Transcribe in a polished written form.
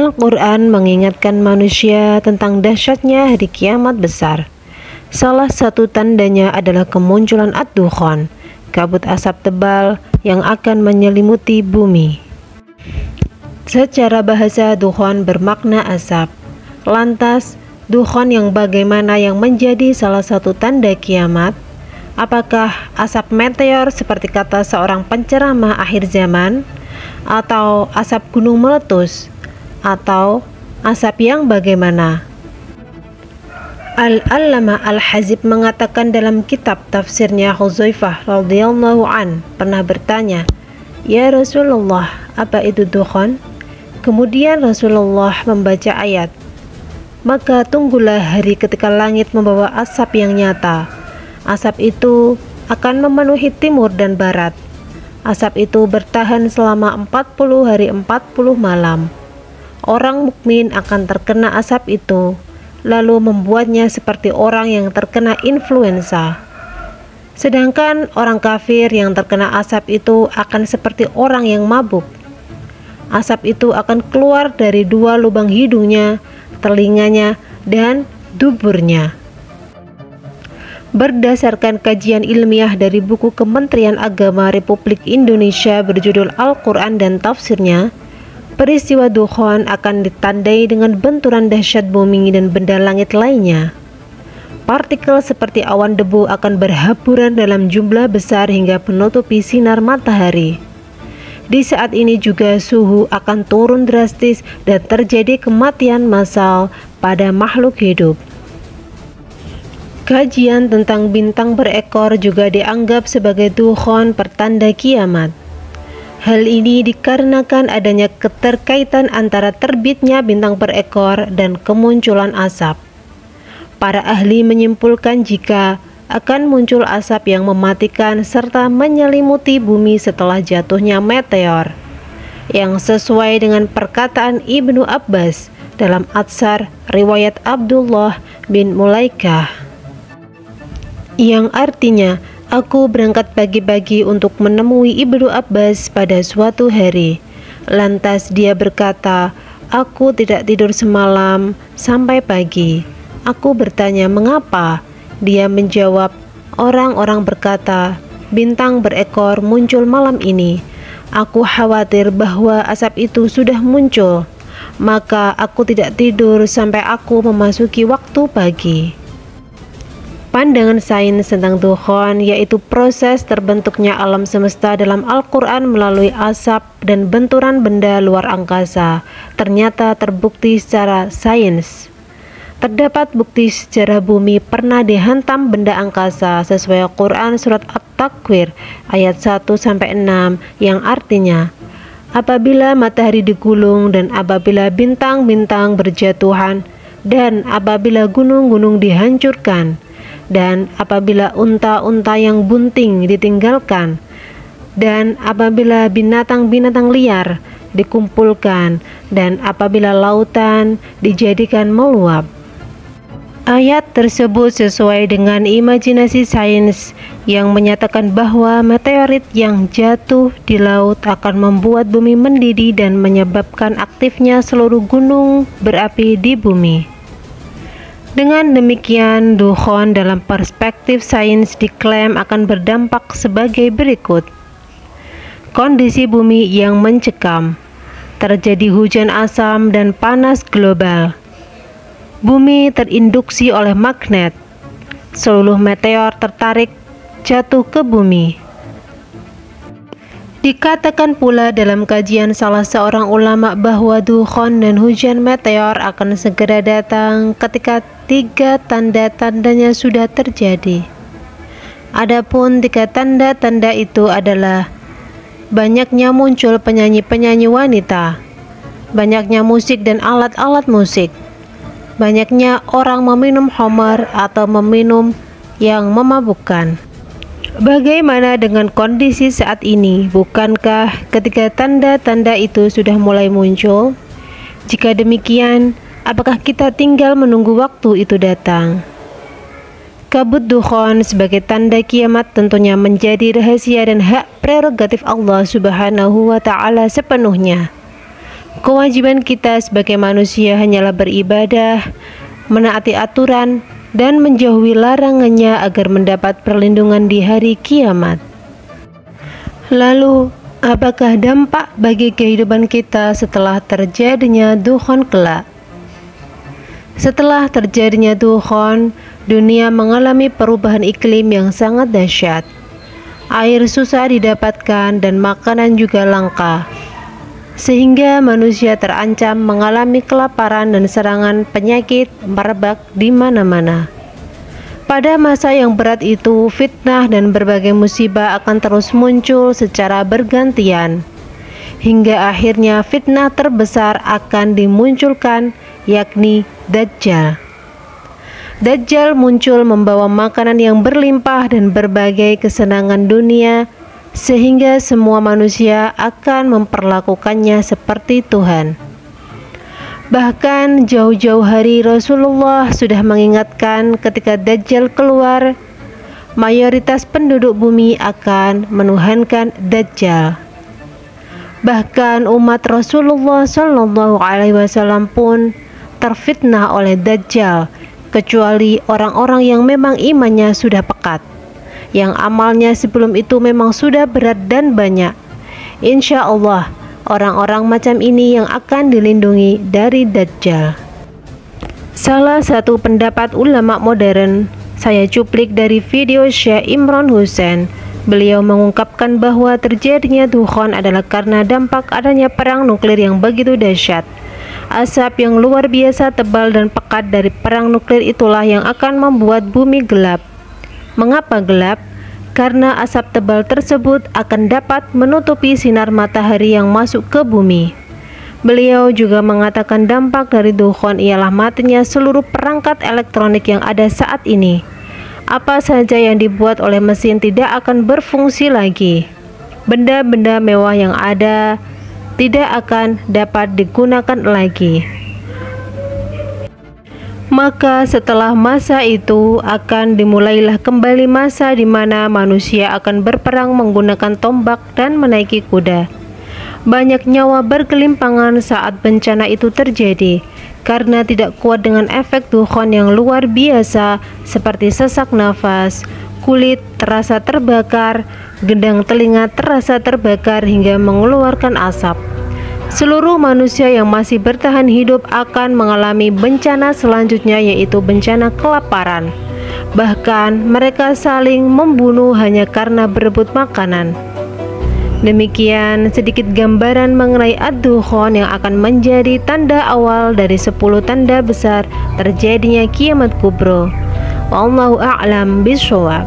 Al-Quran mengingatkan manusia tentang dahsyatnya hari kiamat besar. Salah satu tandanya adalah kemunculan ad-dukhan, kabut asap tebal yang akan menyelimuti bumi. Secara bahasa, dukhan bermakna asap. Lantas, dukhan yang bagaimana yang menjadi salah satu tanda kiamat? Apakah asap meteor seperti kata seorang penceramah akhir zaman? Atau asap gunung meletus? Atau asap yang bagaimana? Al-Allamah Al-Hazib mengatakan dalam kitab tafsirnya, Hudzaifah radhiyallahu an pernah bertanya, "Ya Rasulullah, apa itu dukhan?" Kemudian Rasulullah membaca ayat, "Maka tunggulah hari ketika langit membawa asap yang nyata. Asap itu akan memenuhi timur dan barat. Asap itu bertahan selama 40 hari 40 malam. Orang mukmin akan terkena asap itu, lalu membuatnya seperti orang yang terkena influenza. Sedangkan orang kafir yang terkena asap itu akan seperti orang yang mabuk. Asap itu akan keluar dari dua lubang hidungnya, telinganya, dan duburnya." Berdasarkan kajian ilmiah dari buku Kementerian Agama Republik Indonesia berjudul Al-Quran dan Tafsirnya, peristiwa dukhan akan ditandai dengan benturan dahsyat bumi dan benda langit lainnya. Partikel seperti awan debu akan berhamburan dalam jumlah besar hingga menutupi sinar matahari. Di saat ini juga suhu akan turun drastis dan terjadi kematian massal pada makhluk hidup. Kajian tentang bintang berekor juga dianggap sebagai dukhan pertanda kiamat. Hal ini dikarenakan adanya keterkaitan antara terbitnya bintang berekor dan kemunculan asap. Para ahli menyimpulkan jika akan muncul asap yang mematikan serta menyelimuti bumi setelah jatuhnya meteor, yang sesuai dengan perkataan Ibnu Abbas dalam Atsar riwayat Abdullah bin Mulaikah, yang artinya, "Aku berangkat pagi-pagi untuk menemui Ibnu Abbas pada suatu hari. Lantas dia berkata, 'Aku tidak tidur semalam sampai pagi.' Aku bertanya, 'Mengapa?' Dia menjawab, 'Orang-orang berkata, bintang berekor muncul malam ini. Aku khawatir bahwa asap itu sudah muncul. Maka aku tidak tidur sampai aku memasuki waktu pagi.'" Pandangan sains tentang dukhan, yaitu proses terbentuknya alam semesta dalam Al-Quran melalui asap dan benturan benda luar angkasa, ternyata terbukti secara sains. Terdapat bukti sejarah bumi pernah dihantam benda angkasa sesuai Quran surat At-Takwir ayat 1-6 yang artinya, "Apabila matahari digulung dan apabila bintang-bintang berjatuhan dan apabila gunung-gunung dihancurkan dan apabila unta-unta yang bunting ditinggalkan dan apabila binatang-binatang liar dikumpulkan dan apabila lautan dijadikan meluap." Ayat tersebut sesuai dengan imajinasi sains yang menyatakan bahwa meteorit yang jatuh di laut akan membuat bumi mendidih dan menyebabkan aktifnya seluruh gunung berapi di bumi. Dengan demikian, dukhan dalam perspektif sains diklaim akan berdampak sebagai berikut. Kondisi bumi yang mencekam, terjadi hujan asam dan panas global, bumi terinduksi oleh magnet, seluruh meteor tertarik jatuh ke bumi. Dikatakan pula dalam kajian salah seorang ulama bahwa dukhan dan hujan meteor akan segera datang ketika 3 tanda-tandanya sudah terjadi. Adapun 3 tanda-tanda itu adalah banyaknya muncul penyanyi-penyanyi wanita, banyaknya musik dan alat-alat musik, banyaknya orang meminum khamar atau meminum yang memabukkan. Bagaimana dengan kondisi saat ini? Bukankah ketika tanda-tanda itu sudah mulai muncul? Jika demikian, apakah kita tinggal menunggu waktu itu datang? Kabut dukhan sebagai tanda kiamat tentunya menjadi rahasia dan hak prerogatif Allah Subhanahu wa Ta'ala sepenuhnya. Kewajiban kita sebagai manusia hanyalah beribadah, menaati aturan, dan menjauhi larangannya agar mendapat perlindungan di hari kiamat. Lalu, apakah dampak bagi kehidupan kita setelah terjadinya dukhon kelak? Setelah terjadinya dukhon, dunia mengalami perubahan iklim yang sangat dahsyat. Air susah didapatkan dan makanan juga langka, sehingga manusia terancam mengalami kelaparan dan serangan penyakit merebak di mana-mana. Pada masa yang berat itu, fitnah dan berbagai musibah akan terus muncul secara bergantian, hingga akhirnya fitnah terbesar akan dimunculkan, yakni Dajjal. Dajjal muncul membawa makanan yang berlimpah dan berbagai kesenangan dunia, sehingga semua manusia akan memperlakukannya seperti Tuhan. Bahkan jauh-jauh hari Rasulullah sudah mengingatkan ketika Dajjal keluar, mayoritas penduduk bumi akan menuhankan Dajjal. Bahkan umat Rasulullah SAW pun terfitnah oleh Dajjal, kecuali orang-orang yang memang imannya sudah pekat, yang amalnya sebelum itu memang sudah berat dan banyak. Insya Allah, orang-orang macam ini yang akan dilindungi dari Dajjal. Salah satu pendapat ulama modern, saya cuplik dari video Syekh Imran Hussein. Beliau mengungkapkan bahwa terjadinya dukhon adalah karena dampak adanya perang nuklir yang begitu dahsyat. Asap yang luar biasa tebal dan pekat dari perang nuklir itulah yang akan membuat bumi gelap. Mengapa gelap? Karena asap tebal tersebut akan dapat menutupi sinar matahari yang masuk ke bumi. Beliau juga mengatakan dampak dari dukhon ialah matinya seluruh perangkat elektronik yang ada saat ini. Apa saja yang dibuat oleh mesin tidak akan berfungsi lagi. Benda-benda mewah yang ada tidak akan dapat digunakan lagi. Maka setelah masa itu akan dimulailah kembali masa di mana manusia akan berperang menggunakan tombak dan menaiki kuda. Banyak nyawa bergelimpangan saat bencana itu terjadi karena tidak kuat dengan efek dukhon yang luar biasa seperti sesak nafas, kulit terasa terbakar, gendang telinga terasa terbakar hingga mengeluarkan asap. Seluruh manusia yang masih bertahan hidup akan mengalami bencana selanjutnya, yaitu bencana kelaparan. Bahkan mereka saling membunuh hanya karena berebut makanan. Demikian sedikit gambaran mengenai ad-dukhon yang akan menjadi tanda awal dari 10 tanda besar terjadinya kiamat kubro. Wallahu a'lam bishawab.